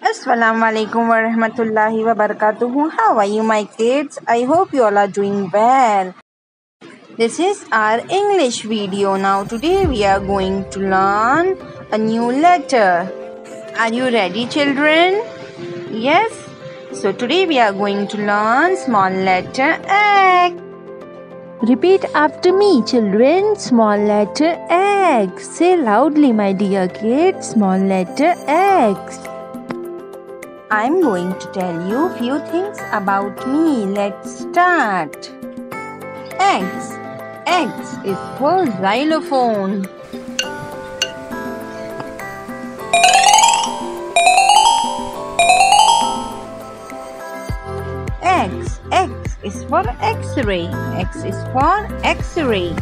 Assalamualaikum warahmatullahi wabarakatuh. How are you, my kids? I hope you all are doing well. This is our English video. Now today we are going to learn a new letter. Are you ready, children? Yes. So today we are going to learn small letter X. Repeat after me, children. Small letter X. Say loudly, my dear kids. Small letter X. I'm going to tell you few things about me. Let's start. X. X is for xylophone. X. X is for X-ray. X is for X-ray.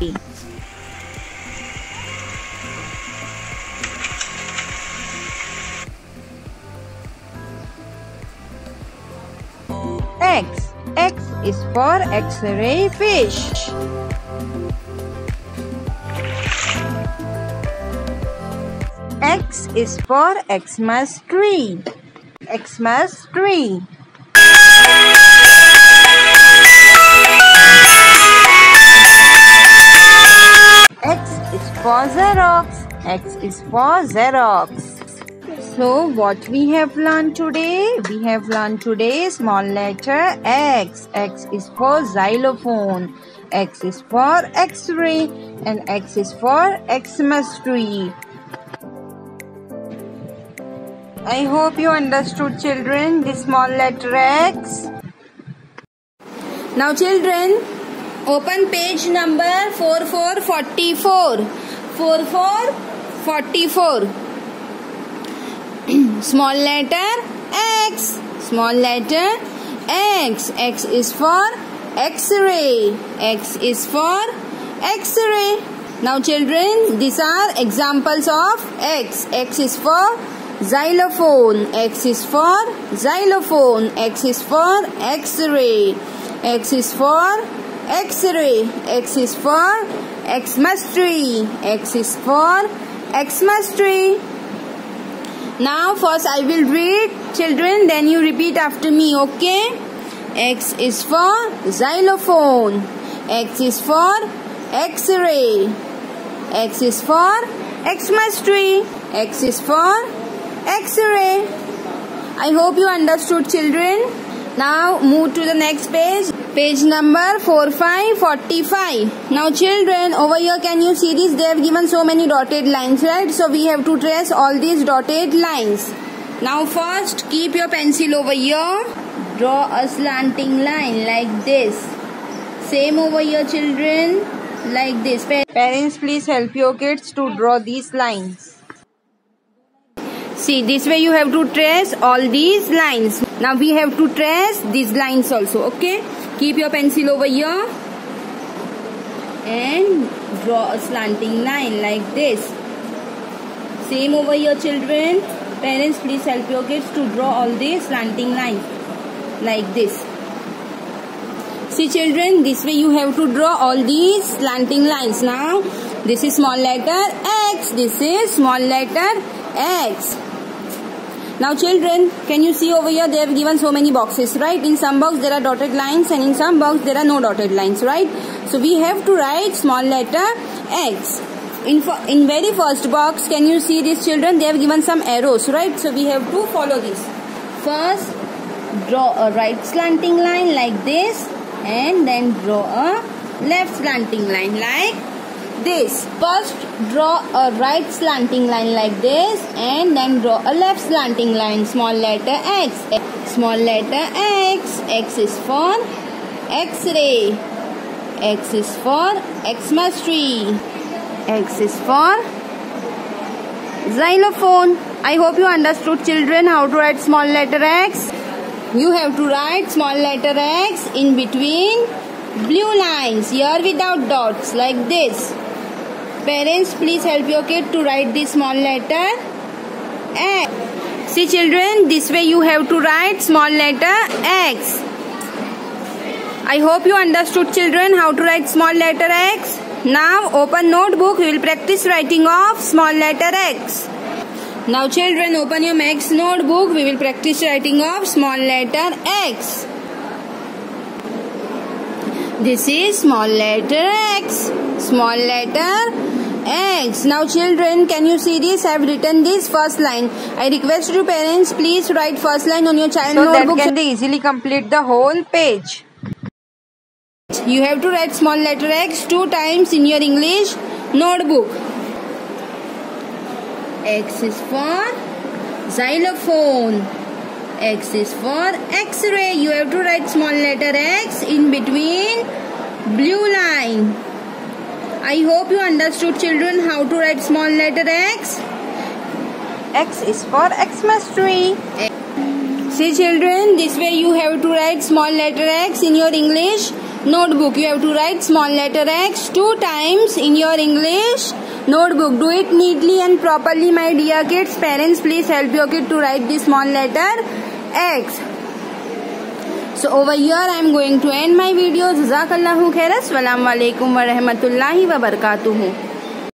X. X is for X-ray fish. X is for Xmas tree. Xmas tree. X is for Xerox. X is for Xerox. So what we have learned today? We have learned today small letter X. X is for xylophone. X is for X-ray. And X is for Xmas tree. I hope you understood, children, the small letter X. Now children, open page number 4444. 4444. Small letter X. Small letter X. X is for X-ray. X is for X-ray. Now children, these are examples of X. X is for xylophone. X is for xylophone. X is for X-ray. X is for X-ray. X is for Xmas tree. X is for Xmas tree. Now first I will read, children, then you repeat after me, okay? X is for xylophone. X is for X-ray. X is for Xmas tree. X is for X-ray. I hope you understood, children. Now move to the next page. Page number 4545. Now children, over here can you see this? They have given so many dotted lines, right? So we have to trace all these dotted lines. Now first, keep your pencil over here. Draw a slanting line like this. Same over here, children, like this. Parents, please help your kids to draw these lines. See, this way you have to trace all these lines. Now we have to trace these lines also, okay? Keep your pencil over here and draw a slanting line like this. Same over here, children. Parents, please help your kids to draw all these slanting lines like this. See, children, this way you have to draw all these slanting lines. Now, this is small letter X. This is small letter X. Now children, can you see over here they have given so many boxes, right? In some box there are dotted lines and in some box there are no dotted lines, right? So we have to write small letter X. In very first box, can you see these, children? They have given some arrows, right? So we have to follow this. First, draw a right slanting line like this and then draw a left slanting line like this. First, draw a right slanting line like this and then draw a left slanting line. Small letter X. Small letter X. X is for X-ray. X is for Xmas tree. X is for xylophone. I hope you understood, children, how to write small letter X. You have to write small letter X in between blue lines here without dots like this. Parents, please help your kid to write this small letter X. See, children, this way you have to write small letter X. I hope you understood, children, how to write small letter X. Now open notebook. We will practice writing of small letter X. Now children, open your Max notebook. We will practice writing of small letter X. This is small letter X. Small letter X. Now children, can you see this? I have written this first line. I request you parents, please write first line on your child notebook. So that they easily complete the whole page. You have to write small letter X 2 times in your English notebook. X is for xylophone. X is for X-ray. You have to write small letter X in between blue line. I hope you understood children how to write small letter X. X is for Xmas tree. See children, this way you have to write small letter X in your English notebook. You have to write small letter X 2 times in your English notebook. Do it neatly and properly, my dear kids. Parents, please help your kid to write this small letter X. So over here I am going to end my video. Jazakallahu khairan. Assalamu alaikum wa rahmatullahi wa barakatuhu.